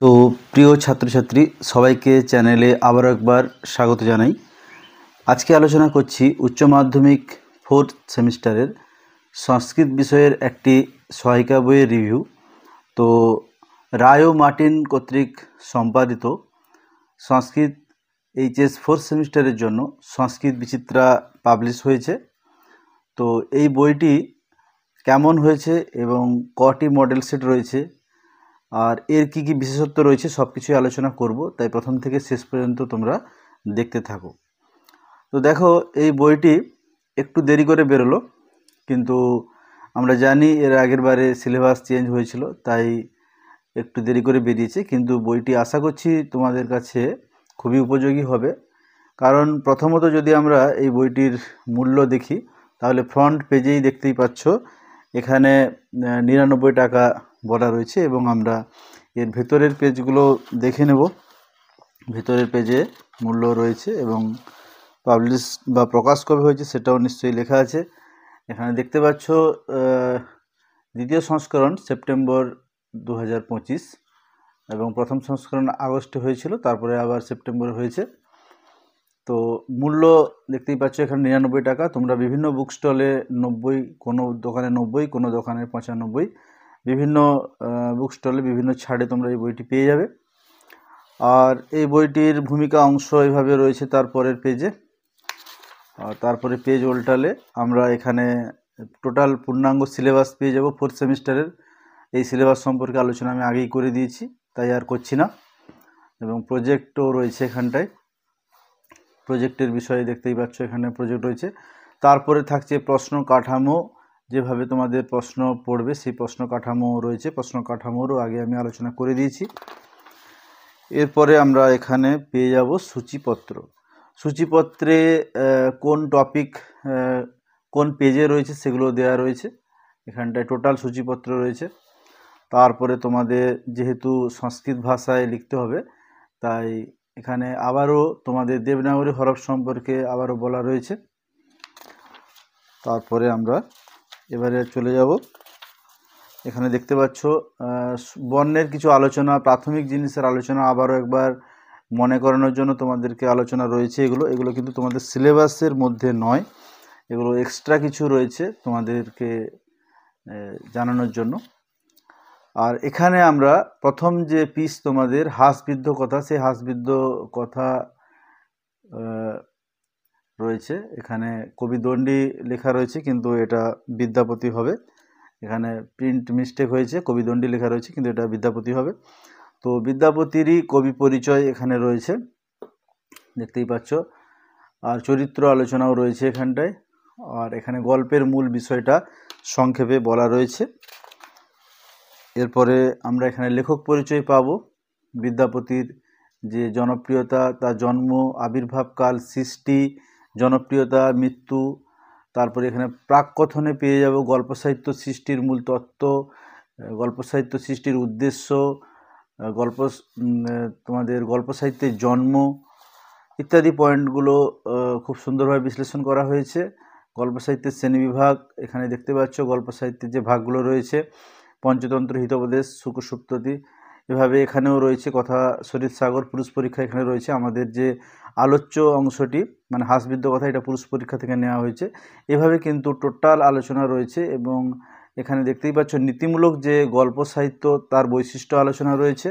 তো প্রিয় ছাত্রছাত্রী সবাইকে চ্যানেলে আবারও একবার স্বাগত জানাই। আজকে আলোচনা করছি উচ্চ মাধ্যমিক 4th সেমিস্টারের সংস্কৃত বিষয়ের একটি সহায়িকা বইয়ের রিভিউ। তো রায় ও মার্টিন কর্তৃক সম্পাদিত সংস্কৃত এইচএস 4th সেমিস্টারের জন্য সংস্কৃত বিচিত্রা পাবলিশ হয়েছে। তো এই বইটি কেমন হয়েছে এবং কটি মডেল সেট রয়েছে আর এর কি কি বিশেষত্ব রয়েছে সব কিছুই আলোচনা করব, তাই প্রথম থেকে শেষ পর্যন্ত তোমরা দেখতে থাকো। তো দেখো, এই বইটি একটু দেরি করে বেরোলো, কিন্তু আমরা জানি এর আগের বারে সিলেবাস চেঞ্জ হয়েছিল, তাই একটু দেরি করে বেরিয়েছে। কিন্তু বইটি আশা করছি তোমাদের কাছে খুবই উপযোগী হবে। কারণ প্রথমত যদি আমরা এই বইটির মূল্য দেখি, তাহলে ফ্রন্ট পেজেই দেখতেই পাচ্ছ এখানে 99 টাকা বলা রয়েছে, এবং আমরা এর ভেতরের পেজগুলো দেখে নেব। ভেতরের পেজে মূল্য রয়েছে এবং পাবলিশ বা প্রকাশ কবে হয়েছে সেটাও নিশ্চয়ই লেখা আছে। এখানে দেখতে পাচ্ছ দ্বিতীয় সংস্করণ সেপ্টেম্বর 2025 এবং প্রথম সংস্করণ আগস্টে হয়েছিল, তারপরে আবার সেপ্টেম্বরে হয়েছে। তো মূল্য দেখতেই পাচ্ছ এখানে 99 টাকা। তোমরা বিভিন্ন বুক স্টলে 90, কোনো দোকানে 90, কোনো দোকানে 95, বিভিন্ন বুক স্টলে বিভিন্ন ছাড়ে তোমরা এই বইটি পেয়ে যাবে। আর এই বইটির ভূমিকা অংশ এইভাবে রয়েছে তারপরের পেজে। আর তারপরে পেজ উল্টালে আমরা এখানে টোটাল পূর্ণাঙ্গ সিলেবাস পেয়ে যাব 4th সেমিস্টারের। এই সিলেবাস সম্পর্কে আলোচনা আমি আগেই করে দিয়েছি, তাই আর করছি না। এবং প্রজেক্টও রয়েছে এখানটায়, প্রজেক্টের বিষয়ে দেখতেই পাচ্ছ এখানে প্রজেক্ট রয়েছে। তারপরে থাকছে প্রশ্ন কাঠামো, যেভাবে তোমাদের প্রশ্ন পড়বে সেই প্রশ্ন কাঠামো রয়েছে। প্রশ্ন কাঠামোরও আগে আমি আলোচনা করে দিয়েছি। এরপরে আমরা এখানে পেয়ে যাব সূচিপত্র। সূচিপত্রে কোন টপিক কোন পেজে রয়েছে সেগুলো দেওয়া রয়েছে। এখানটায় টোটাল সূচিপত্র রয়েছে। তারপরে তোমাদের যেহেতু সংস্কৃত ভাষায় লিখতে হবে, তাই এখানে আবারও তোমাদের দেবনাগরী হরফ সম্পর্কে আবারও বলা রয়েছে। তারপরে আমরা এবারে চলে যাব। এখানে দেখতে পাচ্ছ বর্ণের কিছু আলোচনা, প্রাথমিক জিনিসের আলোচনা আবারও একবার মনে করানোর জন্য তোমাদেরকে আলোচনা রয়েছে। এগুলো কিন্তু তোমাদের সিলেবাসের মধ্যে নয়, এগুলো এক্সট্রা কিছু রয়েছে তোমাদেরকে জানানোর জন্য। আর এখানে আমরা প্রথম যে পিস তোমাদের হাসবিদ্ধ কথা, সেই হাসবিদ্ধ কথা রয়েছে। এখানে কবিদণ্ডী লেখা রয়েছে, কিন্তু এটা বিদ্যাপতি হবে। এখানে প্রিন্ট মিস্টেক হয়েছে, কবিদণ্ডী লেখা রয়েছে কিন্তু এটা বিদ্যাপতি হবে। তো বিদ্যাপতিরই কবি পরিচয় এখানে রয়েছে, দেখতেই পাচ্ছ। আর চরিত্র আলোচনাও রয়েছে এখানটায়। আর এখানে গল্পের মূল বিষয়টা সংক্ষেপে বলা রয়েছে। এরপরে আমরা এখানে লেখক পরিচয় পাবো। বিদ্যাপতির যে জনপ্রিয়তা, তার জন্ম, আবির্ভাবকাল, সৃষ্টি, জনপ্রিয়তা, মৃত্যু। তারপরে এখানে প্রাককথনে পেয়ে যাব গল্প সাহিত্য সৃষ্টির মূল তত্ত্ব, গল্প সাহিত্য সৃষ্টির উদ্দেশ্য, তোমাদের গল্প সাহিত্যের জন্ম ইত্যাদি পয়েন্টগুলো খুব সুন্দরভাবে বিশ্লেষণ করা হয়েছে। গল্প সাহিত্যের শ্রেণীবিভাগ এখানে দেখতে পাচ্ছ। গল্প সাহিত্যের যে ভাগগুলো রয়েছে, পঞ্চতন্ত্র, হিতোপদেশ, শুকসপ্ততি, এভাবে এখানেও রয়েছে কথা, শরীর সাগর, পুরুষ পরীক্ষা এখানে রয়েছে। আমাদের যে আলোচ্য অংশটি মানে হাসবিদ্ধ কথা, এটা পুরুষ পরীক্ষা থেকে নেওয়া হয়েছে। এভাবে কিন্তু টোটাল আলোচনা রয়েছে। এবং এখানে দেখতেই পাচ্ছ নীতিমূলক যে গল্প সাহিত্য, তার বৈশিষ্ট্য আলোচনা রয়েছে।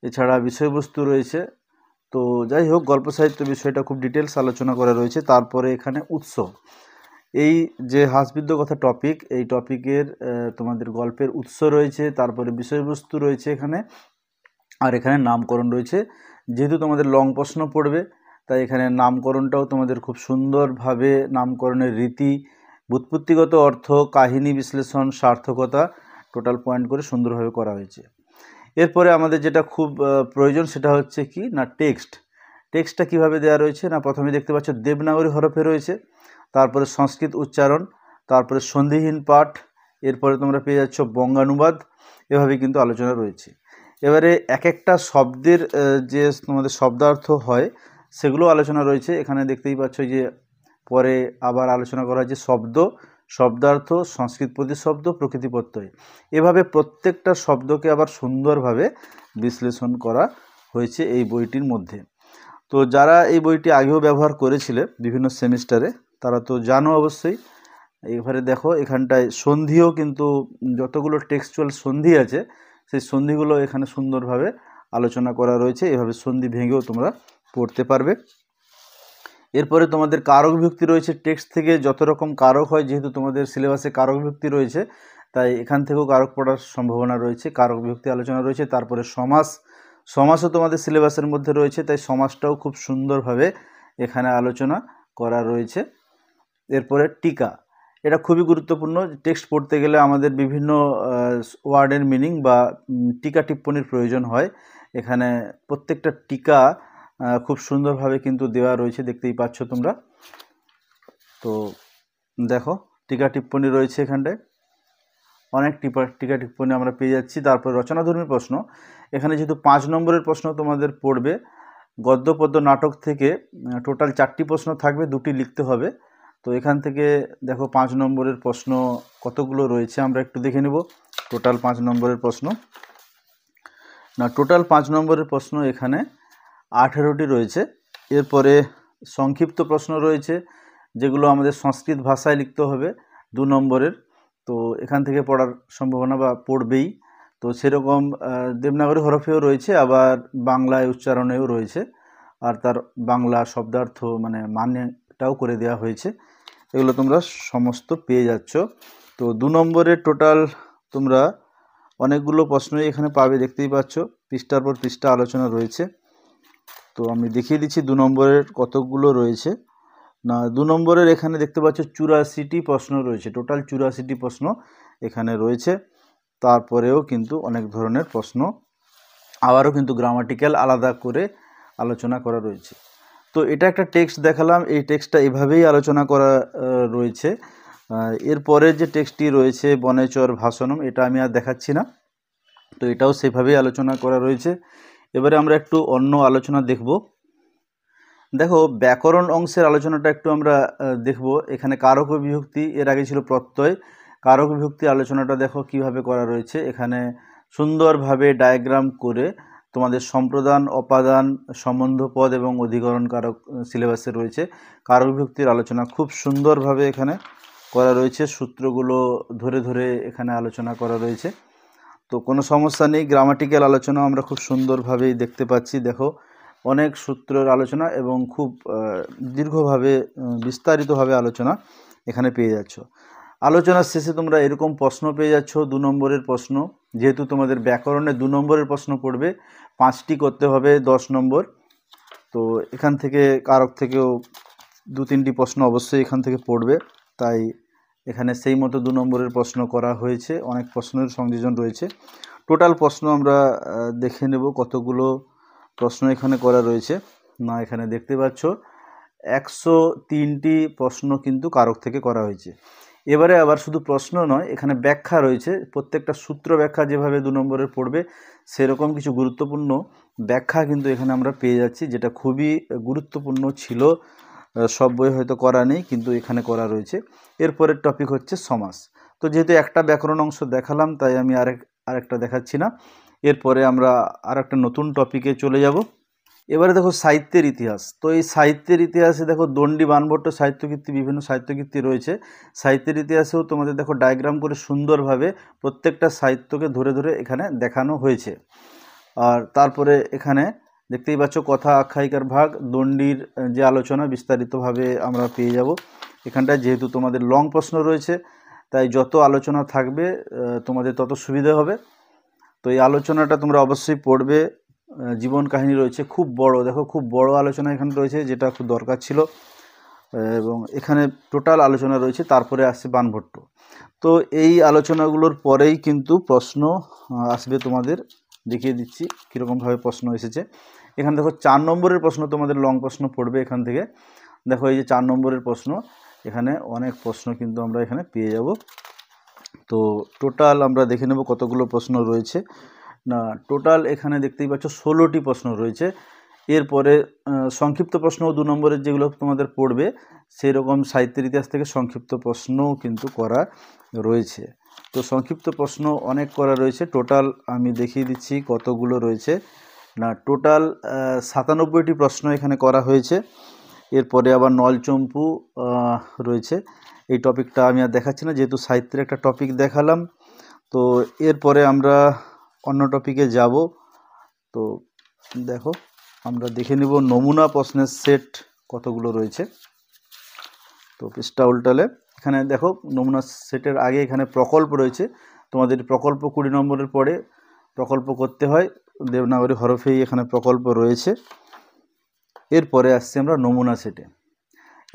এছাড়া বিষয়বস্তু রয়েছে। তো যাই হোক, গল্প সাহিত্য বিষয়টা খুব ডিটেলস আলোচনা করা রয়েছে। তারপরে এখানে উৎস, এই যে হাসবিদ্ধ কথা টপিক, এই টপিকের তোমাদের গল্পের উৎস রয়েছে, তারপরে বিষয়বস্তু রয়েছে এখানে। আর এখানে নামকরণ রয়েছে। যেহেতু তোমাদের লং প্রশ্ন পড়বে, তাই এখানে নামকরণটাও তোমাদের খুব সুন্দরভাবে, নামকরণের রীতি, ব্যুৎপত্তিগত অর্থ, কাহিনী বিশ্লেষণ, সার্থকতা, টোটাল পয়েন্ট করে সুন্দরভাবে করা হয়েছে। এরপরে আমাদের যেটা খুব প্রয়োজন সেটা হচ্ছে কি না টেক্সটটা কিভাবে দেওয়া রয়েছে না, প্রথমে দেখতে পাচ্ছ দেবনাগরী হরফে রয়েছে, তারপরে সংস্কৃত উচ্চারণ, তারপরে সন্ধিহীন পাঠ, এরপরে তোমরা পেয়ে যাচ্ছ বঙ্গানুবাদ। এভাবে কিন্তু আলোচনা রয়েছে। এবারে এক একটা শব্দের যে তোমাদের শব্দার্থ হয় সেগুলো আলোচনা রয়েছে। এখানে দেখতেই পাচ্ছ যে পরে আবার আলোচনা করা হয়েছে শব্দার্থ, সংস্কৃত প্রতিশব্দ, প্রকৃতি প্রত্যয়। এভাবে প্রত্যেকটা শব্দকে আবার সুন্দরভাবে বিশ্লেষণ করা হয়েছে এই বইটির মধ্যে। তো যারা এই বইটি আগেও ব্যবহার করেছিলে বিভিন্ন সেমিস্টারে তারা তো জানো অবশ্যই। এবারে দেখো এখানটায় সন্ধিও কিন্তু যতগুলো টেক্সচুয়াল সন্ধি আছে সেই সন্ধিগুলো এখানে সুন্দরভাবে আলোচনা করা রয়েছে। এভাবে সন্ধি ভেঙেও তোমরা পড়তে পারবে। এরপরে তোমাদের কারক বিভক্তি রয়েছে। টেক্সট থেকে যত রকম কারক হয়, যেহেতু তোমাদের সিলেবাসে কারক বিভক্তি রয়েছে তাই এখান থেকেও কারক পড়ার সম্ভাবনা রয়েছে, কারক বিভক্তি আলোচনা রয়েছে। তারপরে সমাসও তোমাদের সিলেবাসের মধ্যে রয়েছে, তাই সমাসটাও খুব সুন্দরভাবে এখানে আলোচনা করা রয়েছে। এরপরে টিকা, এটা খুবই গুরুত্বপূর্ণ। টেক্সট পড়তে গেলে আমাদের বিভিন্ন ওয়ার্ডের মিনিং বা টিকা টিপ্পণীর প্রয়োজন হয়। এখানে প্রত্যেকটা টিকা খুব সুন্দরভাবে কিন্তু দেওয়া রয়েছে, দেখতেই পাচ্ছ তোমরা। তো দেখো টিকা টিপ্পণী রয়েছে, এখানটায় অনেক টিকা টিপ্পণী আমরা পেয়ে যাচ্ছি। তারপর রচনাধর্মী প্রশ্ন, এখানে যেহেতু 5 নম্বরের প্রশ্ন তোমাদের পড়বে, গদ্য পদ্য নাটক থেকে টোটাল 4টি প্রশ্ন থাকবে, 2টি লিখতে হবে। তো এখান থেকে দেখো 5 নম্বরের প্রশ্ন কতগুলো রয়েছে আমরা একটু দেখে নেব। টোটাল 5 নম্বরের প্রশ্ন টোটাল 5 নম্বরের প্রশ্ন এখানে 18টি রয়েছে। এরপরে সংক্ষিপ্ত প্রশ্ন রয়েছে যেগুলো আমাদের সংস্কৃত ভাষায় লিখতে হবে 2 নম্বরের। তো এখান থেকে পড়ার সম্ভাবনা বা পড়বেই। তো সেরকম দেবনাগরী হরফেও রয়েছে, আবার বাংলায় উচ্চারণেও রয়েছে, আর তার বাংলা শব্দার্থ মানেটাও করে দেওয়া হয়েছে। এগুলো তোমরা সমস্ত পেয়ে যাচ্ছ। তো 2 নম্বরের টোটাল তোমরা অনেকগুলো প্রশ্নই এখানে পাবে, দেখতেই পাচ্ছ পৃষ্ঠার পর পৃষ্ঠা আলোচনা রয়েছে। তো আমি দেখিয়ে দিচ্ছি 2 নম্বরের কতগুলো রয়েছে। 2 নম্বরের এখানে দেখতে পাচ্ছ 84টি প্রশ্ন রয়েছে, টোটাল 84টি প্রশ্ন এখানে রয়েছে। তারপরেও কিন্তু অনেক ধরনের প্রশ্ন আবারও কিন্তু গ্রামাটিক্যাল আলাদা করে আলোচনা করা রয়েছে। তো এটা একটা টেক্সট দেখালাম, এই টেক্সটটা এভাবেই আলোচনা করা রয়েছে। এরপরে যে টেক্সটটি রয়েছে বনেচর ভাষণম, এটা আমি আর দেখাচ্ছি না, তো এটাও সেভাবেই আলোচনা করা রয়েছে। এবারে আমরা একটু অন্য আলোচনা দেখব। দেখো ব্যাকরণ অংশের আলোচনাটা একটু আমরা দেখব। এখানে কারক ও বিভক্তি, এর আগে ছিল প্রত্যয়। কারক বিভক্তি আলোচনাটা দেখো কিভাবে করা রয়েছে। এখানে সুন্দরভাবে ডায়াগ্রাম করে তোমাদের সম্প্রদান, অপাদান, সম্বন্ধ পদ এবং অধিকরণ কারক সিলেবাসে রয়েছে। কারক বিভক্তির আলোচনা খুব সুন্দরভাবে এখানে করা রয়েছে, সূত্রগুলো ধরে ধরে এখানে আলোচনা করা রয়েছে। তো কোনো সমস্যা নেই, গ্রামাটিক্যাল আলোচনা আমরা খুব সুন্দরভাবেই দেখতে পাচ্ছি। দেখো অনেক সূত্রের আলোচনা এবং খুব দীর্ঘভাবে বিস্তারিতভাবে আলোচনা এখানে পেয়ে যাচ্ছ। আলোচনার শেষে তোমরা এরকম প্রশ্ন পেয়ে যাচ্ছ, 2 নম্বরের প্রশ্ন। যেহেতু তোমাদের ব্যাকরণে 2 নম্বরের প্রশ্ন পড়বে, 5টি করতে হবে 10 নম্বর। তো এখান থেকে কারক থেকেও 2-3টি প্রশ্ন অবশ্যই এখান থেকে পড়বে, তাই এখানে সেই মতো 2 নম্বরের প্রশ্ন করা হয়েছে। অনেক প্রশ্নের সংযোজন রয়েছে। টোটাল প্রশ্ন আমরা দেখে নেব কতগুলো প্রশ্ন এখানে করা রয়েছে। এখানে দেখতে পাচ্ছ 103টি প্রশ্ন কিন্তু কারক থেকে করা হয়েছে। এবারে আবার শুধু প্রশ্ন নয়, এখানে ব্যাখ্যা রয়েছে। প্রত্যেকটা সূত্র ব্যাখ্যা যেভাবে 2 নম্বরের পড়বে, সেরকম কিছু গুরুত্বপূর্ণ ব্যাখ্যা কিন্তু এখানে আমরা পেয়ে যাচ্ছি, যেটা খুবই গুরুত্বপূর্ণ ছিল। সব বই হয়তো করা নেই, কিন্তু এখানে করা রয়েছে। এরপরের টপিক হচ্ছে সমাস। তো যেহেতু একটা ব্যাকরণ অংশ দেখালাম, তাই আমি আরেকটা দেখাচ্ছি না। এরপরে আমরা আরেকটা নতুন টপিকে চলে যাব। এবারে দেখো সাহিত্যের ইতিহাস। তো এই সাহিত্যের ইতিহাসে দেখো দণ্ডী, বাণভট্ট সাহিত্যকীর্তি, বিভিন্ন সাহিত্যকীর্তি রয়েছে। সাহিত্যের ইতিহাসেও তোমাদের দেখো ডায়াগ্রাম করে সুন্দরভাবে প্রত্যেকটা সাহিত্যকে ধরে ধরে এখানে দেখানো হয়েছে। আর তারপরে এখানে দেখতেই পাচ্ছ কথা আখ্যায়িকার ভাগ, দণ্ডির যে আলোচনা বিস্তারিতভাবে আমরা পেয়ে যাব এখানটায়। যেহেতু তোমাদের লং প্রশ্ন রয়েছে, তাই যত আলোচনা থাকবে তোমাদের তত সুবিধা হবে। তো এই আলোচনাটা তোমরা অবশ্যই পড়বে। জীবন কাহিনী রয়েছে খুব বড়, দেখো খুব বড় আলোচনা এখানে রয়েছে, যেটা খুব দরকার ছিল। এবং এখানে টোটাল আলোচনা রয়েছে। তারপরে আসছে বাণভট্ট। তো এই আলোচনাগুলোর পরেই কিন্তু প্রশ্ন আসবে, তোমাদের দেখিয়ে দিচ্ছি কীরকমভাবে প্রশ্ন এসেছে। এখানে দেখো 4 নম্বরের প্রশ্ন, তোমাদের লং প্রশ্ন পড়বে এখান থেকে। দেখো এই যে 4 নম্বরের প্রশ্ন, এখানে অনেক প্রশ্ন কিন্তু আমরা এখানে পেয়ে যাব। তো টোটাল আমরা দেখে নেব কতগুলো প্রশ্ন রয়েছে। টোটাল এখানে দেখতেই পাচ্ছ 16টি প্রশ্ন রয়েছে। এরপরে সংক্ষিপ্ত প্রশ্ন 2 নম্বরের যেগুলো তোমাদের পড়বে, সেই রকম সাহিত্যের ইতিহাস থেকে সংক্ষিপ্ত প্রশ্নও কিন্তু করা রয়েছে। তো সংক্ষিপ্ত প্রশ্ন অনেক করা রয়েছে, টোটাল আমি দেখিয়ে দিচ্ছি কতগুলো রয়েছে। না, টোটাল 97টি প্রশ্ন এখানে করা হয়েছে। এরপরে আবার নলচম্পু রয়েছে। এই টপিকটা আমি আর দেখাচ্ছি না, যেহেতু সাহিত্যের একটা টপিক দেখালাম। তো এরপরে আমরা অন্য টপিকে যাব। তো দেখো, আমরা দেখে নেব নমুনা প্রশ্নের সেট কতগুলো রয়েছে। তো পৃষ্ঠা উল্টালে এখানে দেখো নমুনা সেটের আগে এখানে প্রকল্প রয়েছে। তোমাদের প্রকল্প 20 নম্বরের পরে প্রকল্প করতে হয়, দেবনাগরী হরফেই এখানে প্রকল্প রয়েছে। এরপরে আসছে আমরা নমুনা সেটে।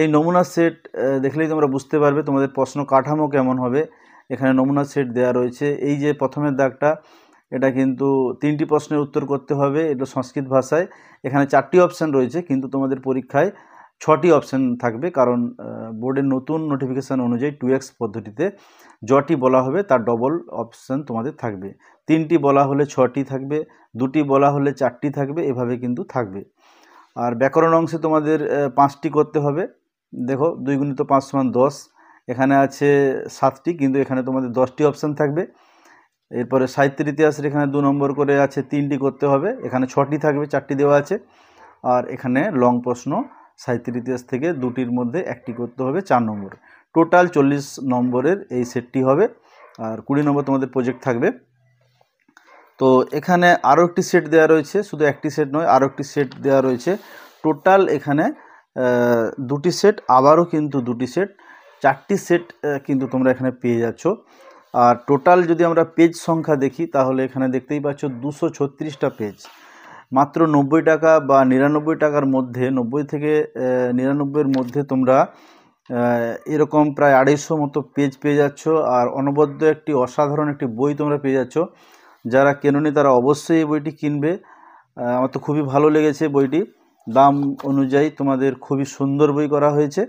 এই নমুনা সেট দেখলেই তোমরা বুঝতে পারবে তোমাদের প্রশ্ন কাঠামো কেমন হবে। এখানে নমুনা সেট দেওয়া রয়েছে। এই যে প্রথমের দাগটা, এটা কিন্তু 3টি প্রশ্নের উত্তর করতে হবে, এটা সংস্কৃত ভাষায়। এখানে 4টি অপশান রয়েছে, কিন্তু তোমাদের পরীক্ষায় 6টি অপশান থাকবে, কারণ বোর্ডের নতুন নোটিফিকেশান অনুযায়ী 2x পদ্ধতিতে যটি বলা হবে তার ডবল অপশান তোমাদের থাকবে। 3টি বলা হলে 6টি থাকবে, 2টি বলা হলে 4টি থাকবে, এভাবে কিন্তু থাকবে। আর ব্যাকরণ অংশে তোমাদের 5টি করতে হবে। দেখো 2 × 5 = 10, এখানে আছে 7টি, কিন্তু এখানে তোমাদের 10টি অপশান থাকবে। এরপরে সাহিত্যের ইতিহাসের এখানে 2 নম্বর করে আছে, 3টি করতে হবে, এখানে 6টি থাকবে, 4টি দেওয়া আছে। আর এখানে লং প্রশ্ন সাহিত্যের ইতিহাস থেকে 2টির মধ্যে 1টি করতে হবে, 4 নম্বর। টোটাল 40 নম্বরের এই সেটটি হবে। আর 20 নম্বর তোমাদের প্রজেক্ট থাকবে। তো এখানে আরও একটি সেট দেওয়া রয়েছে, শুধু একটি সেট নয়, আরও একটি সেট দেওয়া রয়েছে। টোটাল এখানে 2টি সেট, আবারও কিন্তু 2টি সেট, 4টি সেট কিন্তু তোমরা এখানে পেয়ে যাচ্ছ। আর টোটাল যদি আমরা পেজ সংখ্যা দেখি, তাহলে এখানে দেখতেই পাচ্ছ 236টা পেজ। মাত্র 90 টাকা বা 99 টাকার মধ্যে, 90 থেকে 99-এর মধ্যে তোমরা এরকম প্রায় 250 মতো পেজ পেয়ে যাচ্ছ। আর অনবদ্য একটি অসাধারণ একটি বই তোমরা পেয়ে যাচ্ছ। যারা কেননি তারা অবশ্যই এই বইটি কিনবে। আমার তো খুবই ভালো লেগেছে বইটি, দাম অনুযায়ী তোমাদের খুবই সুন্দর বই করা হয়েছে।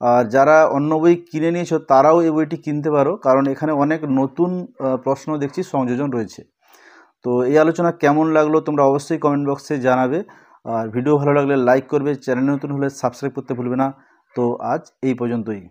আর যারা অন্য বই কিনে নিয়েছো তারাও এই বইটি কিনতে পারো, কারণ এখানে অনেক নতুন প্রশ্ন দেখছি সংযোজন রয়েছে। তো এই আলোচনা কেমন লাগলো তোমরা অবশ্যই কমেন্ট বক্সে জানাবে। আর ভিডিও ভালো লাগলে লাইক করবে, চ্যানেল নতুন হলে সাবস্ক্রাইব করতে ভুলবে না। তো আজ এই পর্যন্তই।